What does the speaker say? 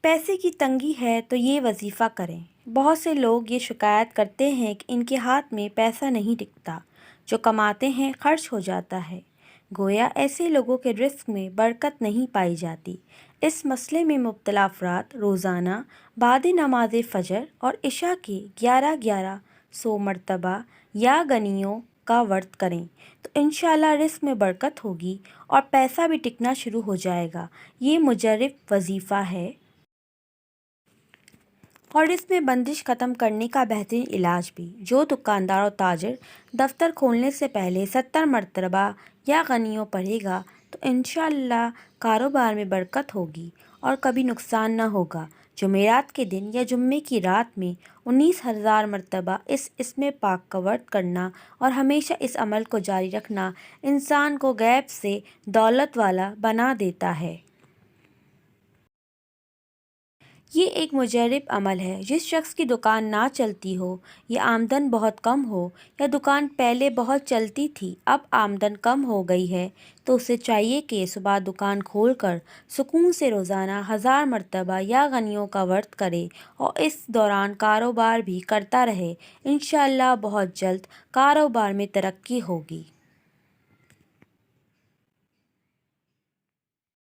پیسے کی تنگی ہے تو یہ وظیفہ کریں۔ بہت سے لوگ یہ شکایت کرتے ہیں کہ ان کے ہاتھ میں پیسہ نہیں ٹکتا، جو کماتے ہیں خرچ ہو جاتا ہے۔ گویا ایسے لوگوں کے رزق میں برکت نہیں پائی جاتی۔ اس مسئلے میں مبتلا افراد روزانہ بعد نماز فجر اور عشاء کے 11,1100 مرتبہ یا غنیوں کا ورد کریں تو انشاءاللہ رزق میں برکت ہوگی اور پیسہ بھی ٹکنا شروع ہو جائے گا۔ یہ مجرب وظیفہ ہے اور اس میں بندش ختم کرنے کا بہترین علاج بھی۔ جو دکاندار و تاجر دفتر کھولنے سے پہلے 70 مرتبہ یا غنیوں پڑھے گا تو انشاءاللہ کاروبار میں برکت ہوگی اور کبھی نقصان نہ ہوگا۔ جمعرات کے دن یا جمعے کی رات میں 19,000 مرتبہ اس اسم پاک کا ورد کرنا اور ہمیشہ اس عمل کو جاری رکھنا انسان کو غیب سے دولت والا بنا دیتا ہے۔ یہ ایک مجرب عمل ہے۔ جس شخص کی دکان نہ چلتی ہو یا آمدن بہت کم ہو، یا دکان پہلے بہت چلتی تھی اب آمدن کم ہو گئی ہے، تو اسے چاہیے کہ صبح دکان کھول کر سکون سے روزانہ 1000 مرتبہ یا غنیوں کا ورد کرے اور اس دوران کاروبار بھی کرتا رہے۔ انشاءاللہ بہت جلد کاروبار میں ترقی ہوگی۔